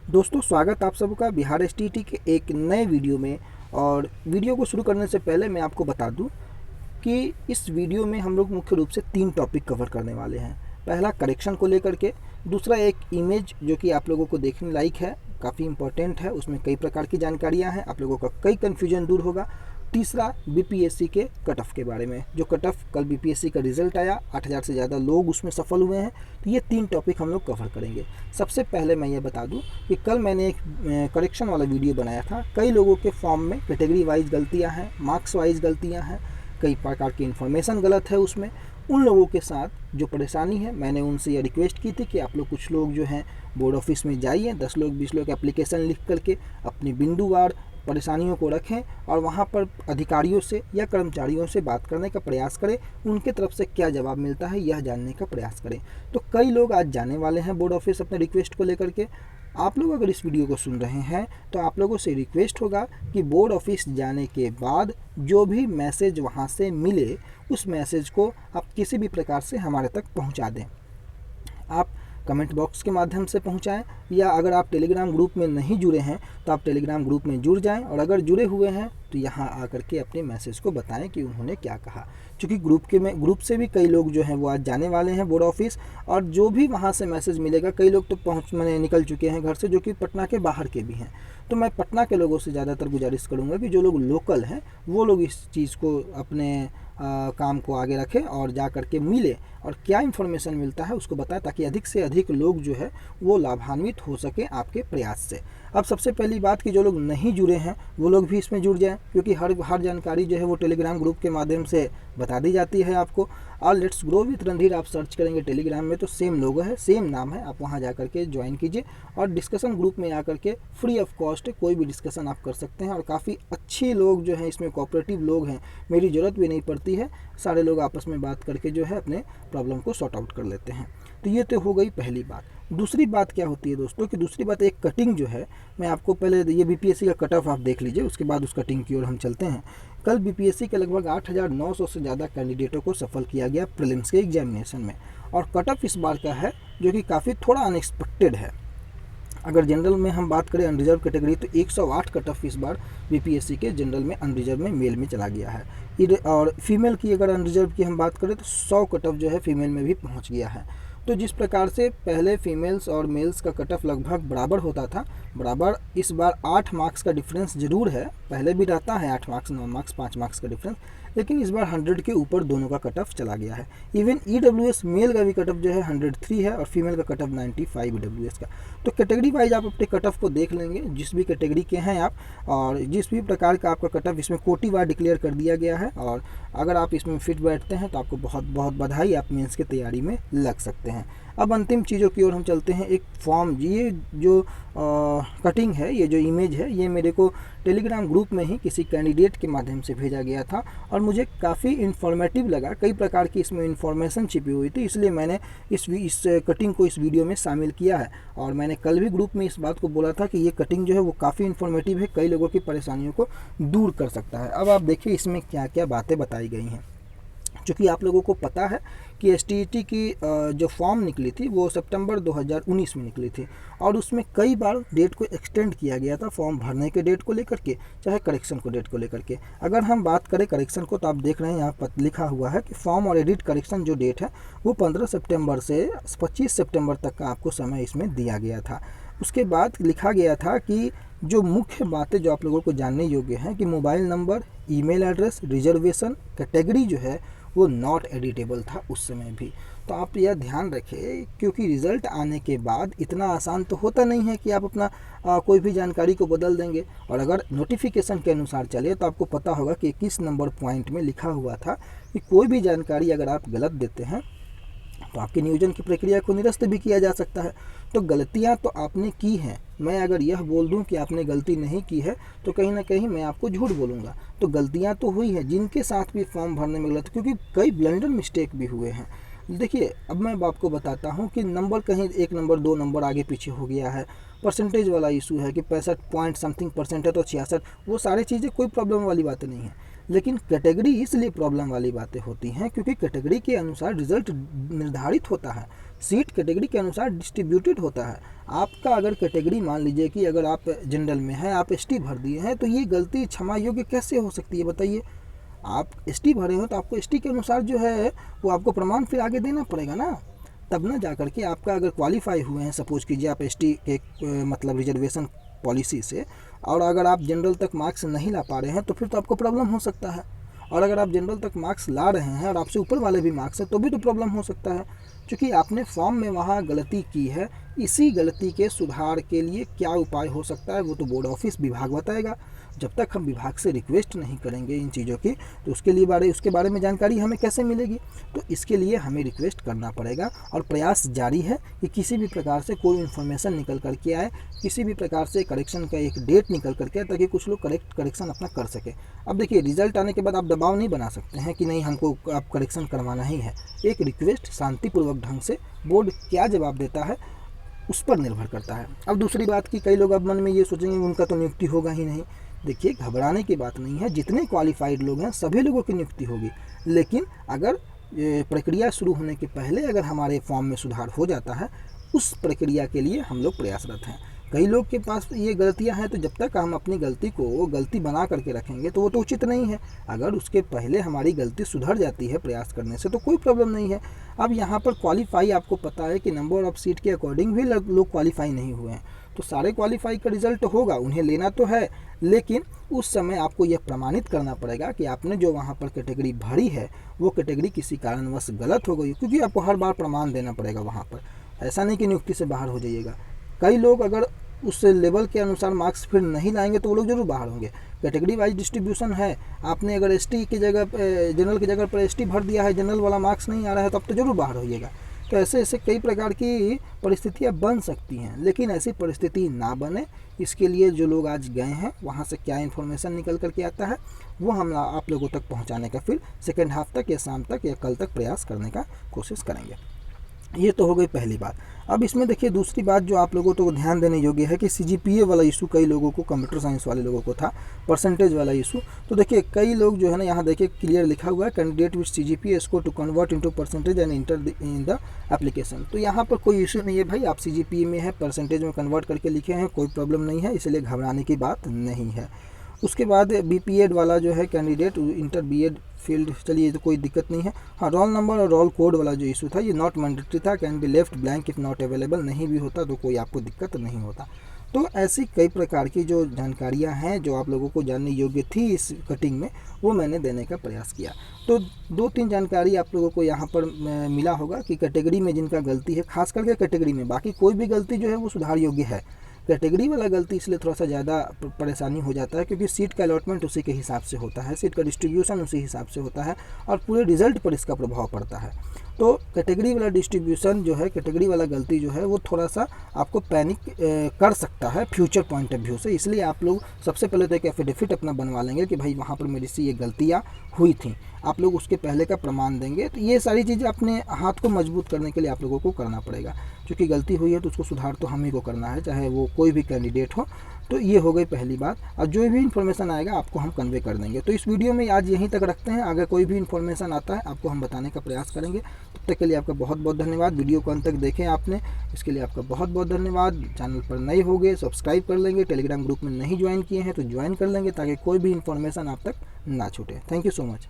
दोस्तों, स्वागत आप सबका बिहार एसटीईटी के एक नए वीडियो में। और वीडियो को शुरू करने से पहले मैं आपको बता दूं कि इस वीडियो में हम लोग मुख्य रूप से 3 टॉपिक कवर करने वाले हैं। पहला करेक्शन को लेकर के, दूसरा एक इमेज जो कि आप लोगों को देखने लायक है, काफ़ी इंपॉर्टेंट है, उसमें कई प्रकार की जानकारियां हैं, आप लोगों का कई कन्फ्यूजन दूर होगा। तीसरा बीपीएससी के कट ऑफ के बारे में, जो कट ऑफ कल बीपीएससी का रिजल्ट आया, 8000 से ज़्यादा लोग उसमें सफल हुए हैं। तो ये 3 टॉपिक हम लोग कवर करेंगे। सबसे पहले मैं ये बता दूं कि कल मैंने एक करेक्शन वाला वीडियो बनाया था। कई लोगों के फॉर्म में कैटेगरी वाइज गलतियां हैं, मार्क्स वाइज गलतियां हैं, कई प्रकार की इन्फॉर्मेशन गलत है उसमें। उन लोगों के साथ जो परेशानी है, मैंने उनसे ये रिक्वेस्ट की थी कि आप लोग कुछ लोग जो हैं बोर्ड ऑफिस में जाइए, 10 लोग 20 लोग एप्लीकेशन लिख करके अपनी बिंदुवार परेशानियों को रखें और वहाँ पर अधिकारियों से या कर्मचारियों से बात करने का प्रयास करें। उनके तरफ से क्या जवाब मिलता है यह जानने का प्रयास करें। तो कई लोग आज जाने वाले हैं बोर्ड ऑफिस अपने रिक्वेस्ट को लेकर के। आप लोग अगर इस वीडियो को सुन रहे हैं तो आप लोगों से रिक्वेस्ट होगा कि बोर्ड ऑफिस जाने के बाद जो भी मैसेज वहाँ से मिले, उस मैसेज को आप किसी भी प्रकार से हमारे तक पहुँचा दें। आप कमेंट बॉक्स के माध्यम से पहुंचाएं, या अगर आप टेलीग्राम ग्रुप में नहीं जुड़े हैं तो आप टेलीग्राम ग्रुप में जुड़ जाएं, और अगर जुड़े हुए हैं तो यहां आकर के अपने मैसेज को बताएं कि उन्होंने क्या कहा। क्योंकि ग्रुप से भी कई लोग जो हैं वो आज जाने वाले हैं बोर्ड ऑफिस, और जो भी वहां से मैसेज मिलेगा, कई लोग तो मैंने निकल चुके हैं घर से, जो कि पटना के बाहर के भी हैं। तो मैं पटना के लोगों से ज़्यादातर गुजारिश करूँगा कि जो लोग लोकल हैं वो लोग इस चीज़ को अपने काम को आगे रखें और जा कर के मिले और क्या इन्फॉर्मेशन मिलता है उसको बताएं, ताकि अधिक से अधिक लोग जो है वो लाभान्वित हो सके आपके प्रयास से। अब सबसे पहली बात कि जो लोग नहीं जुड़े हैं वो लोग भी इसमें जुड़ जाएं, क्योंकि हर जानकारी जो है वो टेलीग्राम ग्रुप के माध्यम से बता दी जाती है आपको। और लेट्स ग्रो विथ रणधीर आप सर्च करेंगे टेलीग्राम में तो सेम लोगो है, सेम नाम है, आप वहाँ जा करके ज्वाइन कीजिए और डिस्कशन ग्रुप में आकर के फ्री ऑफ कॉस्ट कोई भी डिस्कशन आप कर सकते हैं। और काफ़ी अच्छे लोग जो हैं इसमें, कोऑपरेटिव लोग हैं, मेरी ज़रूरत भी नहीं पड़ती है, सारे लोग आपस में बात करके जो है अपने प्रॉब्लम को सॉर्ट आउट कर लेते हैं। तो ये तो हो गई पहली बात। दूसरी बात क्या होती है दोस्तों कि दूसरी बात एक कटिंग जो है, मैं आपको पहले ये बीपीएससी का कट ऑफ आप देख लीजिए, उसके बाद उस कटिंग की ओर हम चलते हैं। कल बीपीएससी के लगभग 8900 से ज़्यादा कैंडिडेटों को सफल किया गया प्रीलिम्स के एग्जामिनेशन में, और कट ऑफ इस बार का है जो कि काफ़ी थोड़ा अनएक्सपेक्टेड है। अगर जनरल में हम बात करें अनरिजर्व कैटेगरी, तो 108 कट ऑफ इस बार बीपीएससी के जनरल में अनरिजर्व में मेल में चला गया है। और फीमेल की अगर अनरिजर्व की हम बात करें तो 100 कट ऑफ जो है फीमेल में भी पहुंच गया है। तो जिस प्रकार से पहले फीमेल्स और मेल्स का कट ऑफ लगभग बराबर होता था, बराबर इस बार 8 मार्क्स का डिफरेंस जरूर है। पहले भी रहता है 8 मार्क्स, 9 मार्क्स, 5 मार्क्स का डिफरेंस, लेकिन इस बार 100 के ऊपर दोनों का कट ऑफ चला गया है। इवन ईडब्ल्यूएस मेल का भी कट ऑफ जो है 103 है और फीमेल का कट ऑफ 95 ईडब्ल्यूएस का। तो कैटेगरी वाइज आप अपने कट ऑफ को देख लेंगे, जिस भी कैटेगरी के हैं आप, और जिस भी प्रकार का आपका कट ऑफ इसमें कोटि वार डिक्लेयर कर दिया गया है। और अगर आप इसमें फिट बैठते हैं तो आपको बहुत बहुत बधाई, आप मेंस की तैयारी में लग सकते हैं। अब अंतिम चीज़ों की ओर हम चलते हैं। एक फॉर्म, ये जो कटिंग है, ये जो इमेज है, ये मेरे को टेलीग्राम ग्रुप में ही किसी कैंडिडेट के माध्यम से भेजा गया था और मुझे काफ़ी इन्फॉर्मेटिव लगा। कई प्रकार की इसमें इन्फॉर्मेशन छिपी हुई थी, इसलिए मैंने इस कटिंग को इस वीडियो में शामिल किया है। और मैंने कल भी ग्रुप में इस बात को बोला था कि ये कटिंग जो है वो काफ़ी इन्फॉर्मेटिव है, कई लोगों की परेशानियों को दूर कर सकता है। अब आप देखिए इसमें क्या क्या बातें बताई गई हैं। चूँकि आप लोगों को पता है कि एसटीईटी की जो फॉर्म निकली थी वो सितंबर 2019 में निकली थी, और उसमें कई बार डेट को एक्सटेंड किया गया था, फॉर्म भरने के डेट को लेकर के, चाहे करेक्शन को डेट को लेकर के। अगर हम बात करें करेक्शन को, तो आप देख रहे हैं यहाँ पर लिखा हुआ है कि फॉर्म और एडिट करेक्शन जो डेट है वो 15 सितंबर से 25 सितंबर तक का आपको समय इसमें दिया गया था। उसके बाद लिखा गया था कि जो मुख्य बातें जो आप लोगों को जानने योग्य हैं कि mobile number, email address, reservation, category जो है वो नॉट एडिटेबल था उस समय भी। तो आप यह ध्यान रखें, क्योंकि रिज़ल्ट आने के बाद इतना आसान तो होता नहीं है कि आप अपना कोई भी जानकारी को बदल देंगे। और अगर नोटिफिकेशन के अनुसार चले तो आपको पता होगा कि 21 नंबर पॉइंट में लिखा हुआ था कि कोई भी जानकारी अगर आप गलत देते हैं तो आपकी नियोजन की प्रक्रिया को निरस्त भी किया जा सकता है। तो गलतियां तो आपने की हैं, मैं अगर यह बोल दूं कि आपने गलती नहीं की है तो कहीं ना कहीं मैं आपको झूठ बोलूँगा। तो गलतियां तो हुई हैं, जिनके साथ भी फॉर्म भरने में गलत, क्योंकि कई ब्लंडर मिस्टेक भी हुए हैं। देखिए अब मैं आपको बताता हूँ कि नंबर कहीं 1 नंबर 2 नंबर आगे पीछे हो गया है, परसेंटेज वाला इशू है कि 65 पॉइंट समथिंग परसेंट है तो 66, वो सारी चीज़ें कोई प्रॉब्लम वाली बात नहीं है। लेकिन कैटेगरी इसलिए प्रॉब्लम वाली बातें होती हैं क्योंकि कैटेगरी के अनुसार रिजल्ट निर्धारित होता है, सीट कैटेगरी के अनुसार डिस्ट्रीब्यूटेड होता है। आपका अगर कैटेगरी मान लीजिए कि अगर आप जनरल में हैं, आप एसटी भर दिए हैं, तो ये गलती क्षमा योग्य कैसे हो सकती है बताइए। आप एसटी भरे हो तो आपको एसटी के अनुसार जो है वो आपको प्रमाण फिर आगे देना पड़ेगा ना, तब ना जा करके आपका अगर क्वालिफाई हुए हैं, सपोज कीजिए आप एसटी के मतलब रिजर्वेशन पॉलिसी से, और अगर आप जनरल तक मार्क्स नहीं ला पा रहे हैं तो फिर तो आपको प्रॉब्लम हो सकता है। और अगर आप जनरल तक मार्क्स ला रहे हैं और आपसे ऊपर वाले भी मार्क्स हैं तो भी तो प्रॉब्लम हो सकता है, क्योंकि आपने फॉर्म में वहाँ गलती की है। इसी गलती के सुधार के लिए क्या उपाय हो सकता है वो तो बोर्ड ऑफिस विभाग बताएगा। जब तक हम विभाग से रिक्वेस्ट नहीं करेंगे इन चीज़ों की तो उसके बारे में जानकारी हमें कैसे मिलेगी। तो इसके लिए हमें रिक्वेस्ट करना पड़ेगा और प्रयास जारी है कि किसी भी प्रकार से कोई इन्फॉर्मेशन निकल करके आए, किसी भी प्रकार से करेक्शन का एक डेट निकल करके आए, ताकि कुछ लोग करेक्शन अपना कर सके। अब देखिए, रिजल्ट आने के बाद आप दबाव नहीं बना सकते हैं कि नहीं हमको आप करेक्शन करवाना ही है। एक रिक्वेस्ट शांतिपूर्वक ढंग से बोर्ड क्या जवाब देता है उस पर निर्भर करता है। अब दूसरी बात कि कई लोग अब मन में ये सोचेंगे उनका तो नियुक्ति होगा ही नहीं। देखिए, घबराने की बात नहीं है, जितने क्वालिफाइड लोग हैं सभी लोगों की नियुक्ति होगी, लेकिन अगर प्रक्रिया शुरू होने के पहले अगर हमारे फॉर्म में सुधार हो जाता है, उस प्रक्रिया के लिए हम लोग प्रयासरत हैं। कई लोग के पास ये गलतियां हैं, तो जब तक हम अपनी गलती को गलती बना करके रखेंगे तो वो तो उचित नहीं है। अगर उसके पहले हमारी गलती सुधर जाती है प्रयास करने से तो कोई प्रॉब्लम नहीं है। अब यहाँ पर क्वालिफाई, आपको पता है कि नंबर ऑफ सीट के अकॉर्डिंग भी लोग क्वालिफाई नहीं हुए हैं, तो सारे क्वालिफाई का रिजल्ट होगा, उन्हें लेना तो है, लेकिन उस समय आपको यह प्रमाणित करना पड़ेगा कि आपने जो वहाँ पर कैटेगरी भरी है वो कैटेगरी किसी कारणवश गलत हो गई, क्योंकि आपको हर बार प्रमाण देना पड़ेगा वहाँ पर। ऐसा नहीं कि नियुक्ति से बाहर हो जाइएगा। कई लोग अगर उस लेवल के अनुसार मार्क्स फिर नहीं लाएंगे तो वो लोग जरूर बाहर होंगे। कैटेगरी वाइज डिस्ट्रीब्यूशन है, आपने अगर एसटी की जगह जनरल की जगह पर एसटी भर दिया है, जनरल वाला मार्क्स नहीं आ रहा है, तो अब तो जरूर बाहर होइएगा। तो ऐसे कई प्रकार की परिस्थितियां बन सकती हैं, लेकिन ऐसी परिस्थिति ना बने इसके लिए जो लोग आज गए हैं वहाँ से क्या इन्फॉर्मेशन निकल करके आता है वो हम आप लोगों तक पहुँचाने का फिर सेकेंड हाफ तक या शाम तक या कल तक प्रयास करने का कोशिश करेंगे। ये तो हो गई पहली बात। अब इसमें देखिए, दूसरी बात जो आप लोगों को ध्यान देने योग्य है कि सीजीपीए वाला इशू कई लोगों को, कंप्यूटर साइंस वाले लोगों को था, परसेंटेज वाला इशू। तो देखिए, कई लोग जो है ना, यहाँ देखिए क्लियर लिखा हुआ है, candidate with CGPA score to convert into percentage and enter in the application. तो यहाँ पर कोई इशू नहीं है भाई, आप सीजीपीए में है, परसेंटेज में कन्वर्ट करके लिखे हैं, कोई प्रॉब्लम नहीं है, इसलिए घबराने की बात नहीं है। उसके बाद बीपीएड वाला जो है कैंडिडेट इंटर बीएड फील्ड, चलिए तो कोई दिक्कत नहीं है। हाँ, रोल नंबर और रोल कोड वाला जो इशू था ये नॉट मैंडेटरी था, can be left blank if not available, नहीं भी होता तो कोई आपको दिक्कत नहीं होता। तो ऐसी कई प्रकार की जो जानकारियां हैं जो आप लोगों को जानने योग्य थी इस कटिंग में, वो मैंने देने का प्रयास किया। तो 2-3 जानकारी आप लोगों को यहाँ पर मिला होगा कि कैटेगरी में जिनका गलती है, खास करके कैटेगरी में, बाकी कोई भी गलती जो है वो सुधार योग्य है। कैटेगरी वाला गलती इसलिए थोड़ा सा ज़्यादा परेशानी हो जाता है क्योंकि सीट का अलॉटमेंट उसी के हिसाब से होता है, सीट का डिस्ट्रीब्यूशन उसी हिसाब से होता है और पूरे रिजल्ट पर इसका प्रभाव पड़ता है। तो कैटेगरी वाला डिस्ट्रीब्यूशन जो है, कैटेगरी वाला गलती जो है वो थोड़ा सा आपको पैनिक कर सकता है फ्यूचर पॉइंट ऑफ व्यू से। इसलिए आप लोग सबसे पहले तो एक एफिडेविट अपना बनवा लेंगे कि भाई वहाँ पर मेरी से ये गलतियाँ हुई थी, आप लोग उसके पहले का प्रमाण देंगे। तो ये सारी चीज़ें अपने हाथ को मजबूत करने के लिए आप लोगों को करना पड़ेगा, क्योंकि गलती हुई है तो उसको सुधार तो हम ही को करना है, चाहे वो कोई भी कैंडिडेट हो। तो ये हो गई पहली बात, और जो भी इन्फॉर्मेशन आएगा आपको हम कन्वे कर देंगे। तो इस वीडियो में आज यहीं तक रखते हैं, अगर कोई भी इन्फॉर्मेशन आता है आपको हम बताने का प्रयास करेंगे। तब तक के लिए आपका बहुत बहुत धन्यवाद। वीडियो को अंत तक देखें आपने, इसके लिए आपका बहुत बहुत धन्यवाद। चैनल पर नए हो गए सब्सक्राइब कर लेंगे, टेलीग्राम ग्रुप में नहीं ज्वाइन किए हैं तो ज्वाइन कर लेंगे ताकि कोई भी इन्फॉर्मेशन आप तक ना छूटे। Thank you so much.